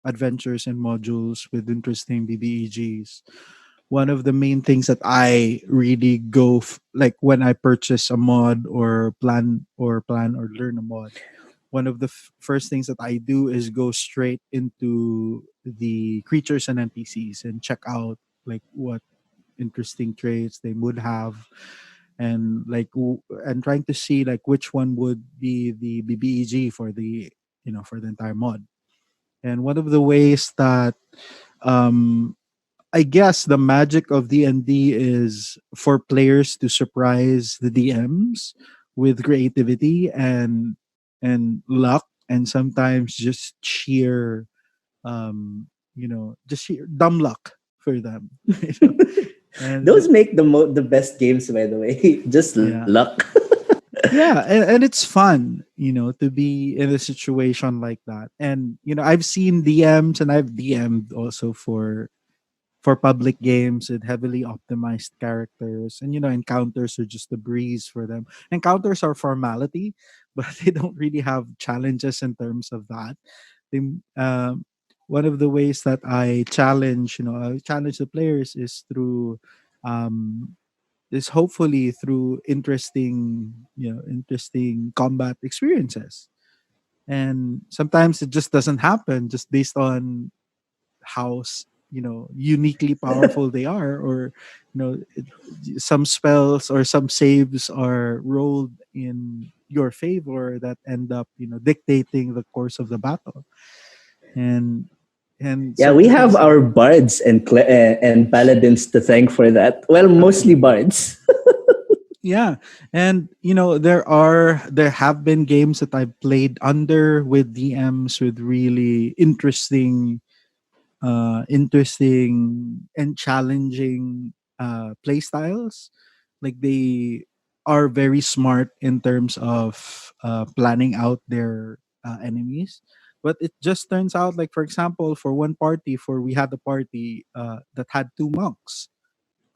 adventures and modules with interesting BBEGs. One of the main things that I really like when I purchase a mod or plan or learn a mod one of the first things that I do is go straight into the creatures and NPCs and check out like what interesting traits they would have, and and trying to see like which one would be the BBEG for the, for the entire mod. And one of the ways that, um I guess the magic of D&D is for players to surprise the DMs with creativity and luck, and sometimes just sheer, just sheer dumb luck for them. And Those make the best games, by the way. Just yeah, luck. yeah, and it's fun, to be in a situation like that. And I've seen DMs, and I've DM'd also for public games with heavily optimized characters, and encounters are just a breeze for them. Encounters are formality, but they don't really have challenges in terms of that. They, one of the ways that I challenge the players is through, is hopefully through interesting combat experiences. And sometimes it just doesn't happen just based on how uniquely powerful they are, or some spells or some saves are rolled in your favor that end up dictating the course of the battle. And and Yeah, we certain have things. our bards and paladins to thank for that. Well, mostly bards. Yeah, and there have been games that I've played under with DMs with really interesting and challenging play styles. Like, they are very smart in terms of planning out their enemies. But it just turns out, like, for example, for one party, we had a party that had two monks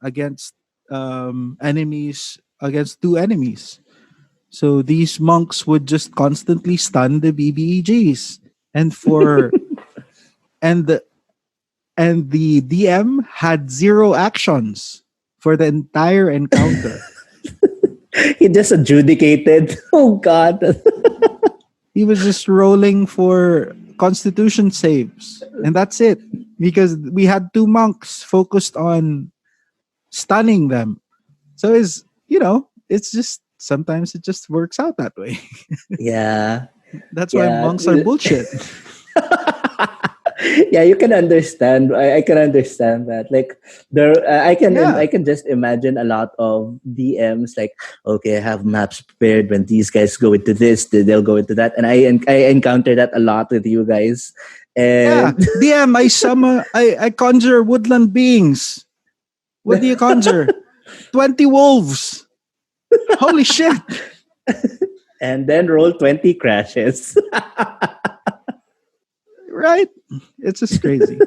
against enemies, against two enemies. So these monks would just constantly stun the BBEGs, and and the and the DM had zero actions for the entire encounter. He just adjudicated. Oh God. He was just rolling for constitution saves, and that's it. Because we had two monks focused on stunning them. So it's just sometimes it just works out that way. Yeah. That's why Yeah. monks are bullshit. Yeah, you can understand. I can understand that. Like there, Yeah. I can just imagine a lot of DMs like, okay, I have maps prepared. When these guys go into this, they'll go into that, and I encounter that a lot with you guys. Yeah. And DM, I conjure woodland beings. What do you conjure? 20 wolves. Holy shit. and then roll 20 crashes. Right? It's just crazy.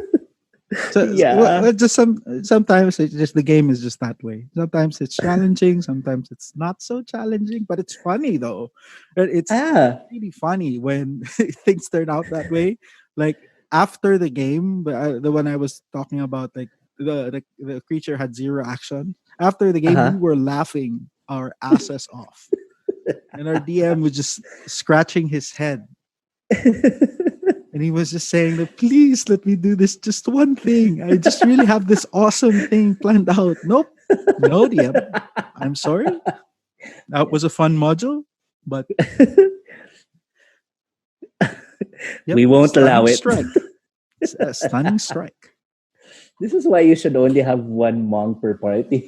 So Yeah. just sometimes it's just the game is just that way. Sometimes it's challenging, sometimes it's not so challenging, but it's funny though. It's Ah. really funny when things turn out that way. Like after the game, the one I was talking about, like the creature had zero action. After the game, we Uh-huh. were laughing our asses off, and our DM was just scratching his head. And he was just saying that, please let me do this just one thing. I just really have this awesome thing planned out. Nope. No, DM. I'm sorry. That was a fun module, but yep, We won't allow stunning it. strike. It's a stunning strike. This is why you should only have one monk per party.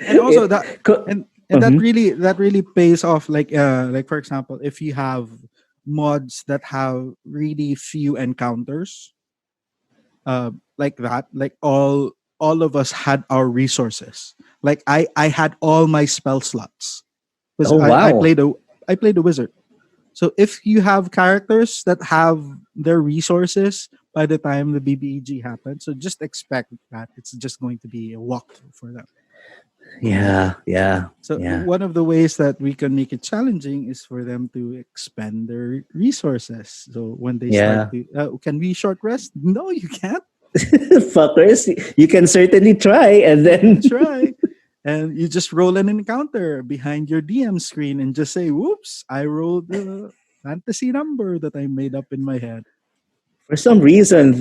And also It- that co- and Mhm. that really pays off. Like for example, if you have mods that have really few encounters, like that, like all of us had our resources. Like I had all my spell slots because Oh wow. I played a wizard. So if you have characters that have their resources by the time the BBEG happens, so just expect that it's just going to be a walkthrough for them. Yeah, yeah, So yeah. one of the ways that we can make it challenging is for them to expend their resources. So when they start Yeah. to, can we short rest? No, you can't. Fuckers, you can certainly try and then Try. And you just roll an encounter behind your DM screen and just say, "Whoops! fantasy number that I made up in my head. For some reason,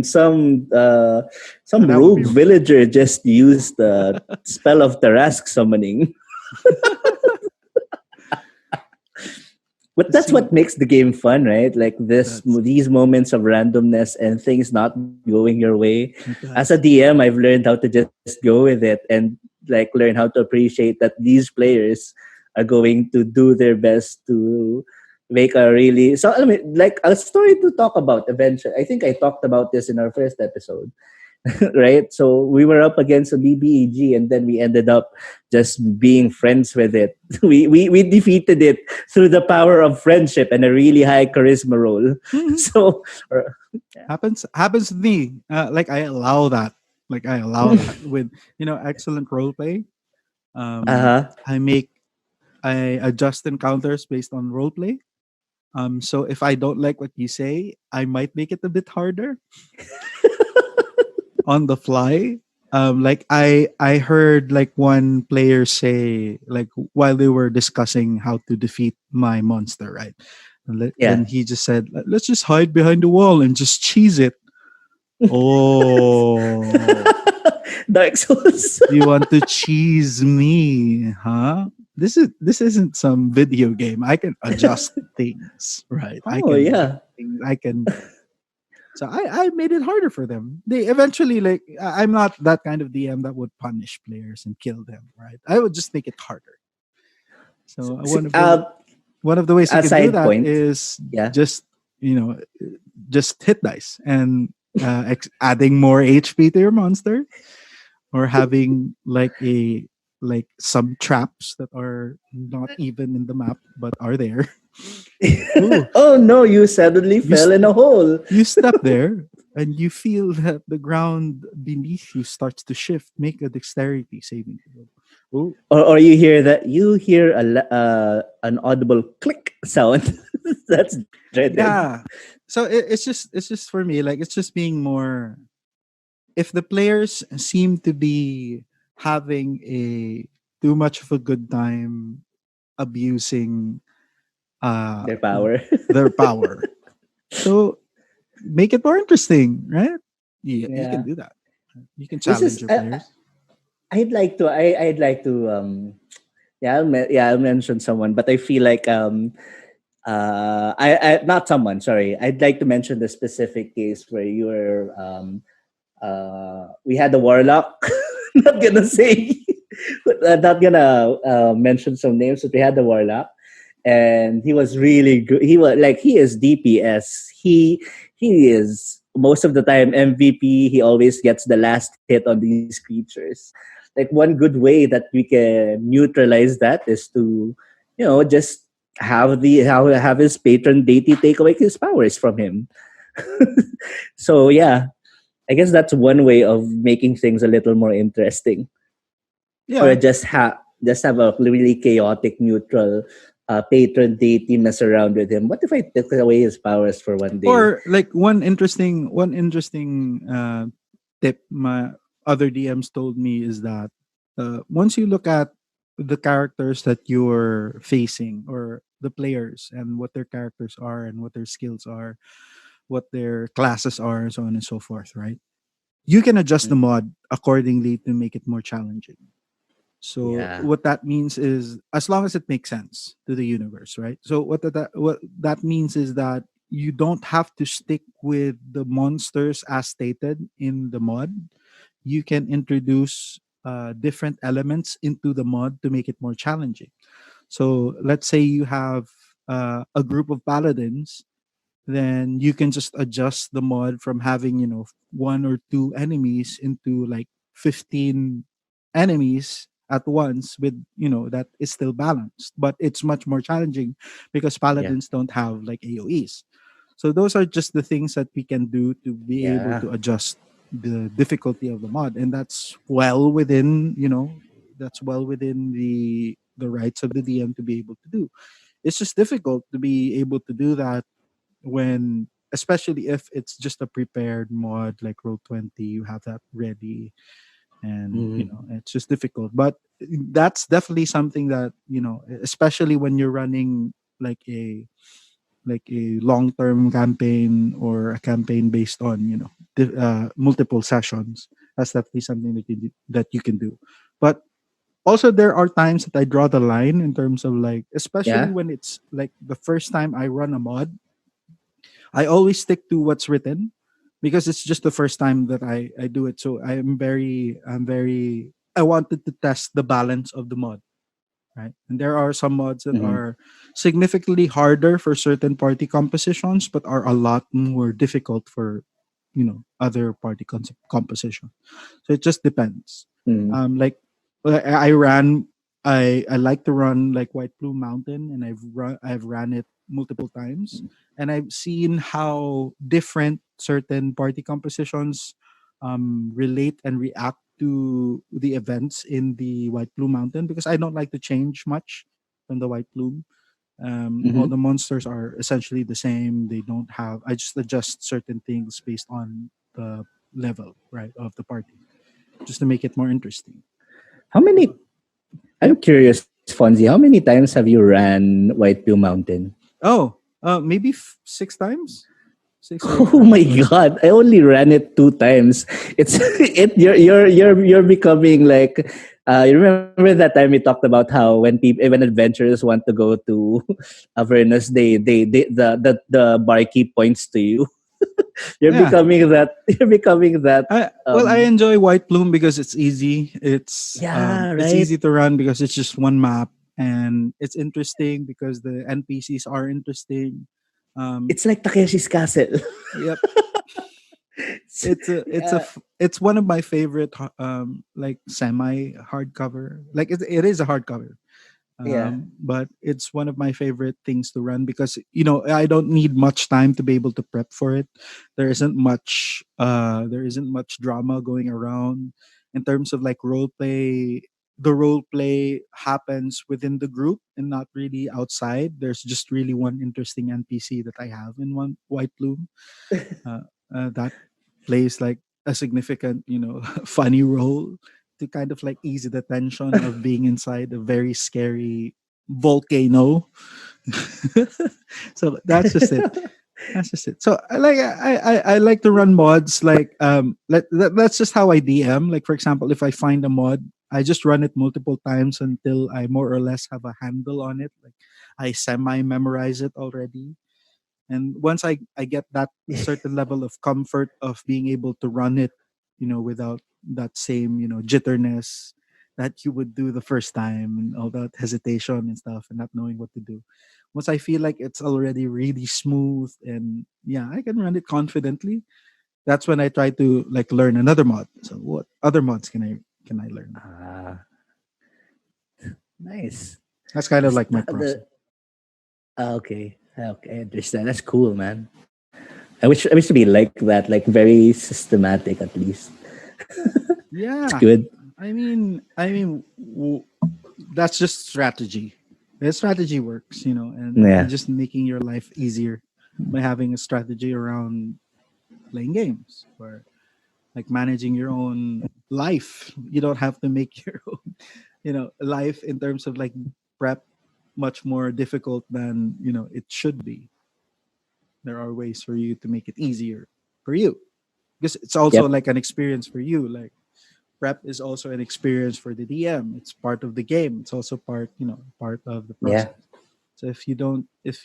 So some that would be rogue villager just used the spell of Tarask summoning. But that's see what makes the game fun, right? Like that's these moments of randomness and things not going your way. it As a does. DM, I've learned how to just go with it and like learn how to appreciate that these players are going to do their best to make a really so I mean like a story to talk about eventually. I think I talked about this in our first episode. Right? So we were up against a BBEG and then we ended up just being friends with it. We defeated it through the power of friendship and a really high charisma roll. Mhm. So, Happens to me. Like I allow that. Like I allow that with excellent role play. uh-huh. I adjust encounters based on role play. So if I don't like what you say, I might make it a bit harder on the fly. Like I heard like one player say like while they were discussing how to defeat my monster, right? Then Yeah. he just said, "Let's just hide behind the wall and just cheese it." Oh, Dark Souls. you want to cheese me, huh? This isn't some video game. I can adjust things, right? I Oh can yeah. I can So I made it harder for them. They eventually like I'm not that kind of DM that would punish players and kill them, right? I would just make it harder. So S- one of the ways you a can do side that point. is Yeah. just you know just hit dice and adding more HP to your monster, or having like some traps that are not even in the map but are there. Ooh, Oh no, you suddenly you fell in a hole. You step there and you feel that the ground beneath you starts to shift. Make a dexterity saving throw. Oh, Or you hear an audible click sound. That's dreaded. yeah. So it's just for me like it's just being more. If the players seem to be having a too much of a good time abusing uh Their power. their power, so make it more interesting, right? Yeah, you can Yeah. do that. You can This challenge is your players. I'd like to yeah, I'll mention someone, but I feel like I not someone, sorry. I'd like to mention the specific case where you were we had a warlock. Not gonna say not gonna mention some names, but we had the warlock and he was really good. He is DPS. He is most of the time MVP. He always gets the last hit on these creatures. Like one good way that we can neutralize that is to, just have his patron deity take away his powers from him. So yeah, I guess that's one way of making things a little more interesting, or Yeah. just have a really chaotic neutral patron deity mess around with him. What if I took away his powers for one day? Or like one interesting tip my other DMs told me is that once you look at the characters that you're facing, or the players, and what their characters are and what their skills are, what their classes are, and so on and so forth, right? You can adjust the mod accordingly to make it more challenging. So Yeah. what that means is, as long as it makes sense to the universe, right? So what that means is that you don't have to stick with the monsters as stated in the mod. You can introduce different elements into the mod to make it more challenging. So let's say you have a group of paladins, then you can just adjust the mod from having one or two enemies into like 15 enemies at once, with that is still balanced, but it's much more challenging because Yeah. paladins don't have like AoEs. So those are just the things that we can do to be able Yeah. to adjust the difficulty of the mod, and that's well within the rights of the DM to be able to do. It's just difficult to be able to do that when, especially if it's just a prepared mod like roll 20, you have that ready, and Mhm. it's just difficult. But that's definitely something that, especially when you're running like a like a long-term campaign or a campaign based on multiple sessions. That's definitely something that you can do. But also there are times that I draw the line in terms of like, especially Yeah. when it's like the first time I run a mod, I always stick to what's written because it's just the first time that I do it. So I wanted to test the balance of the mod, right? And there are some mods that Mm-hmm. are significantly harder for certain party compositions, but are a lot more difficult for other party composition. So it just depends. Mm-hmm. Like I ran, I like to run like White Plume Mountain, and I've ran it multiple times, and I've seen how different certain party compositions relate and react to the events in the White Plume Mountain, because I don't like to change much from the White Plume. All Mm-hmm. the monsters are essentially the same. They don't have. I just adjust certain things based on the level, right, of the party, just to make it more interesting. How many? I'm Yep. curious, Fonzie. How many times have you ran Whitefield Mountain? Oh, maybe 6 times, 6 or 8 Oh my times. god! I only ran it 2 times. It's you're becoming like. You remember that time we talked about how when adventurers want to go to Avernus, the barkeep points to you. You're Yeah. becoming that. You're becoming that. I enjoy White Plume because it's easy. Yeah. It's Right. easy to run because it's just one map, and it's interesting because the NPCs are interesting. Um, It's like Takeshi's Castle. yep. Yeah. It's one of my favorite like semi hardcover. Like it is a hardcover. Yeah. But it's one of my favorite things to run because I don't need much time to be able to prep for it. There isn't much drama going around in terms of like role play. The role play happens within the group and not really outside. There's just really one interesting NPC that I have in one White Bloom that plays like a significant, funny role to kind of like ease the tension of being inside a very scary volcano. So that's just it. That's just it. So I like to run mods like that's just how I DM. Like for example, if I find a mod, I just run it multiple times until I more or less have a handle on it. Like I semi memorize it already, and once I get that certain level of comfort of being able to run it, without that same, jitterness that you would do the first time, and all that hesitation and stuff and not knowing what to do. Once I feel like it's already really smooth and yeah, I can run it confidently, that's when I try to like learn another mod. So what other mods can I learn? Ah, nice. That's kind of This, like my process. okay. Okay, I understand. That's cool, man. I wish to be like that, like very systematic at least. It's Yeah. good. I mean, that's just strategy. The strategy works, and Yeah. just making your life easier by having a strategy around playing games or like managing your own life. You don't have to make your own, life in terms of like prep much more difficult than it should be. There are ways for you to make it easier for you because it's also Yep. like an experience for you. Like prep is also an experience for the DM. It's part of the game. It's also part of the Yeah. process. So if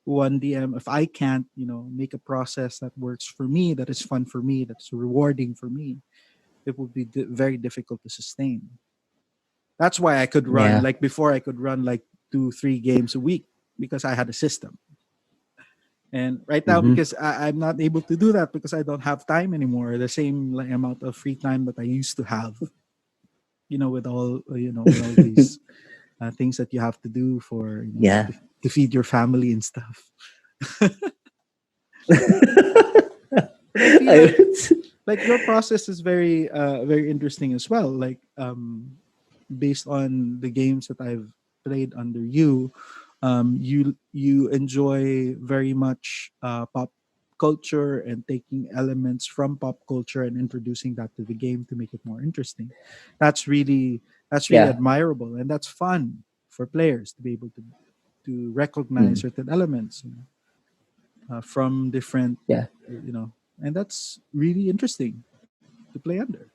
one DM, if I can't, make a process that works for me, that is fun for me, that's rewarding for me, it would be very difficult to sustain. That's why I could run Yeah. like before. I could run like 2-3 games a week because I had a system. And right now, Mm-hmm. because I'm not able to do that because I don't have time anymore, the same like, amount of free time that I used to have, with all these things that you have to do for Yeah. to feed your family and stuff. But I feel I, like your process is very interesting as well. Like based on the games that I've played under you, you enjoy very much pop culture and taking elements from pop culture and introducing that to the game to make it more interesting. That's really that's really yeah. admirable, and that's fun for players to be able to recognize Mm. certain elements. from different, Yeah. and that's really interesting to play under.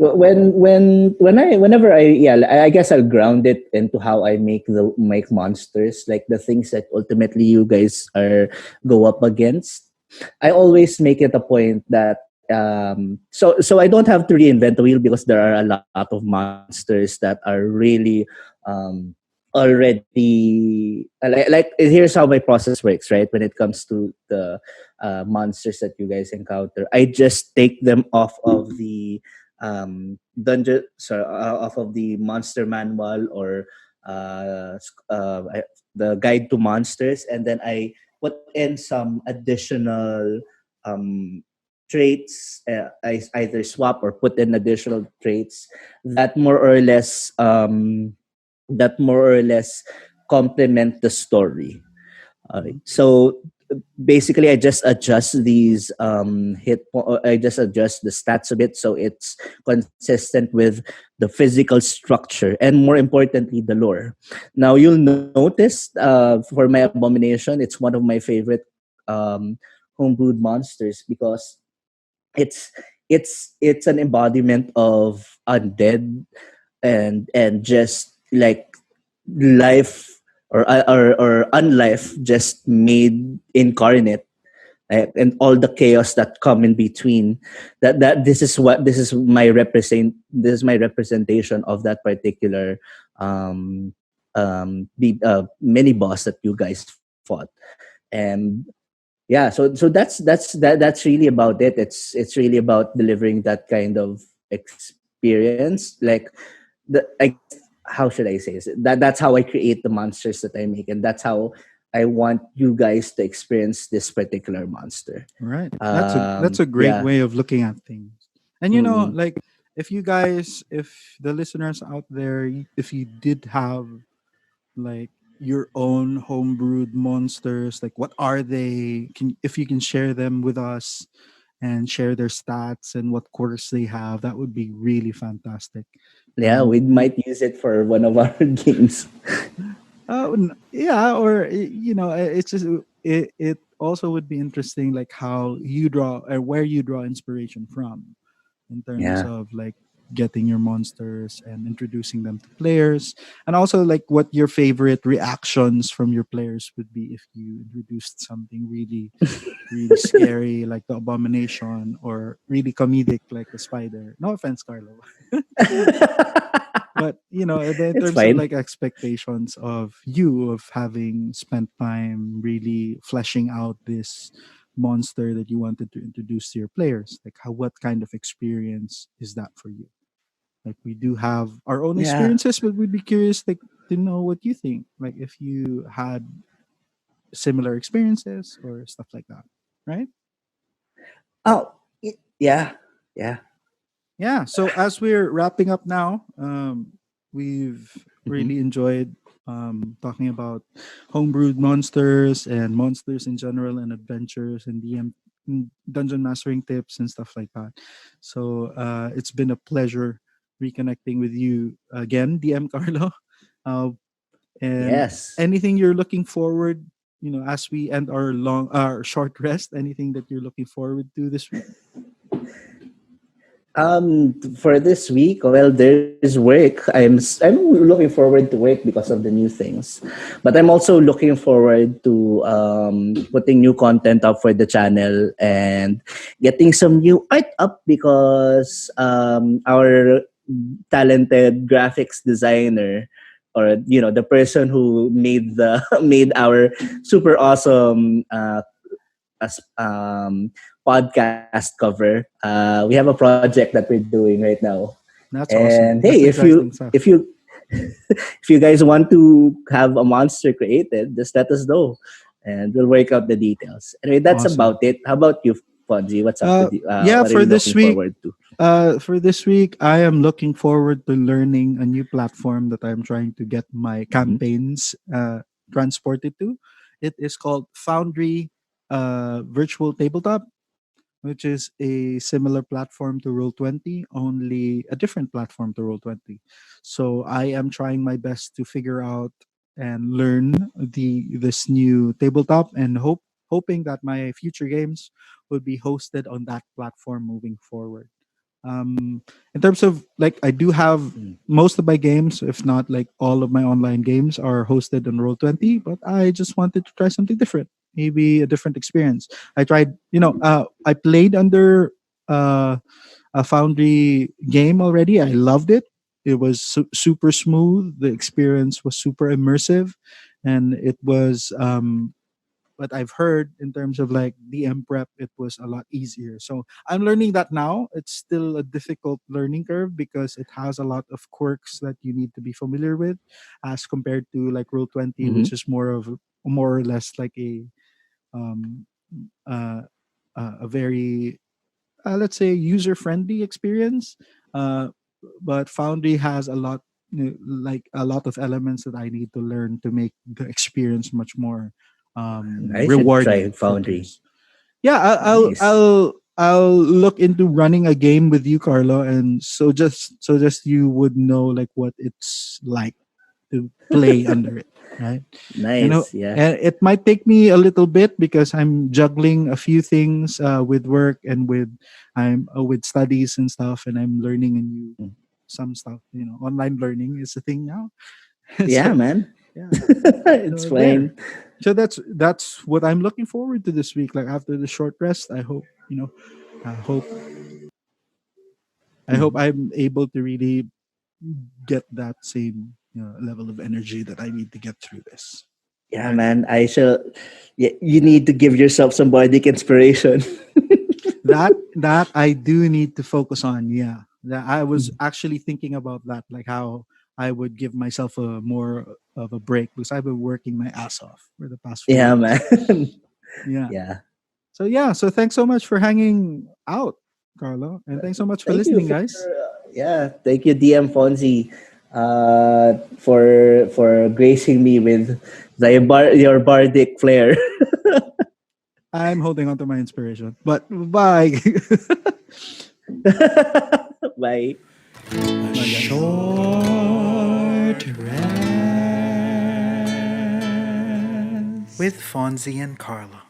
Whenever I guess I'll ground it into how I make monsters, like the things that ultimately you guys are go up against. I always make it a point that so I don't have to reinvent the wheel, because there are a lot of monsters that are really um already like here's how my process works, right? When it comes to the monsters that you guys encounter, I just take them off of the off of the monster manual, or the guide to monsters, and then I put in some additional um traits. I either swap or put in additional traits that more or less complement the story. So basically, I just adjust these I just adjust the stats a bit, so it's consistent with the physical structure, and more importantly, the lore. Now you'll notice, for my abomination, it's one of my favorite um, homebrewed monsters, because it's it's an embodiment of undead, and just like life, or unlife just made incarnate, and all the chaos that come in between. That this is my representation of that particular mini boss that you guys fought. And yeah, that's really about it. It's really about delivering that kind of experience, like I guess, how should I say this? That's how I create the monsters that I make, and that's how I want you guys to experience this particular monster. Right. That's a great Yeah. way of looking at things. And Mm-mm. like, if you guys, if the listeners out there, if you did have like your own homebrewed monsters, like what are they? Can if you can share them with us and share their stats and what course they have, that would be really fantastic. Yeah, we We might use it for one of our games. yeah, or it's just it also would be interesting, like how you draw or where you draw inspiration from in terms Yeah. of like getting your monsters and introducing them to players, and also like what your favorite reactions from your players would be if you introduced something really really scary like the abomination, or really comedic like the spider. No offense, Carlo. But in It's terms of fine. like expectations of you of having spent time really fleshing out this monster that you wanted to introduce to your players, like what kind of experience is that for you? Like, we do have our own Yeah. experiences, but we'd be curious like to know what you think, like if you had similar experiences or stuff like that, right? Oh, yeah. Yeah. Yeah, so as we're wrapping up now, we've Hmm. really enjoyed talking about homebrewed monsters and monsters in general, and adventures and dungeon mastering tips and stuff like that. So it's been a pleasure reconnecting with you again, DM Carlo. Uh, and Yes. anything you're looking forward, as we end our short rest, anything that you're looking forward to this week? For this week, well, there's work. I'm looking forward to work because of the new things, but I'm also looking forward to putting new content up for the channel, and getting some new art up, because our talented graphics designer, or the person who made the made our super awesome as podcast cover. We have a project that we're doing right now, That's and awesome. hey, That's exciting stuff. if you guys want to have a monster created, just let us know, and we'll work out the details. Anyway, that's Awesome. about it. How about you, Fonzie? What's up with you? What are Yeah, you for looking this forward week, to? I am looking forward to learning a new platform that I'm trying to get my Hmm. campaigns transported to. It is called Foundry Virtual Tabletop, which is a similar platform to Roll20, only a different platform to Roll20. So I am trying my best to figure out and learn this new tabletop, and hope hoping that my future games would be hosted on that platform moving forward. In terms of like, I do have most of my games, if not like all of my online games, are hosted on Roll20, but I just wanted to try something different, maybe a different experience. I tried, I played under a Foundry game already. I loved it. It was super smooth. The experience was super immersive, and it was what I've heard in terms of like DM prep, it was a lot easier. So I'm learning that now. It's still a difficult learning curve because it has a lot of quirks that you need to be familiar with, as compared to like Roll20, Mm-hmm. which is more or less like um, uh, a very let's say user friendly experience. Uh, but Foundry has a lot, like a lot of elements that I need to learn to make the experience much more I should try rewarding for Foundry. players. Yeah, Nice. I'll look into running a game with you, Carlo, and so just you would know like what it's like to play under it, right? Nice. Yeah. And it might take me a little bit because I'm juggling a few things with work and with studies and stuff, and I'm learning a new some stuff. Online learning is a thing now. Yeah, So man. yeah, It's so there. fine. So that's what I'm looking forward to this week. Like after the short rest, I hope I hope Mhm. I'm able to really get that same level of energy that I need to get through this. Yeah, Right. man. I shall. Yeah, you need to give yourself some bardic inspiration. That I do need to focus on. Yeah, that I was actually thinking about that, like how I would give myself a more of a break because I've been working my ass off for the past few Yeah, weeks. man. Yeah. Yeah. So yeah. So thanks so much for hanging out, Carlo, and thanks so much for Thank you listening, for guys. yeah. Thank you, DM Fonzie, for gracing me with your bardic flair. I'm holding on to my inspiration, but bye. Bye. A Bye, guys. short rest with Fonzie and Carlo.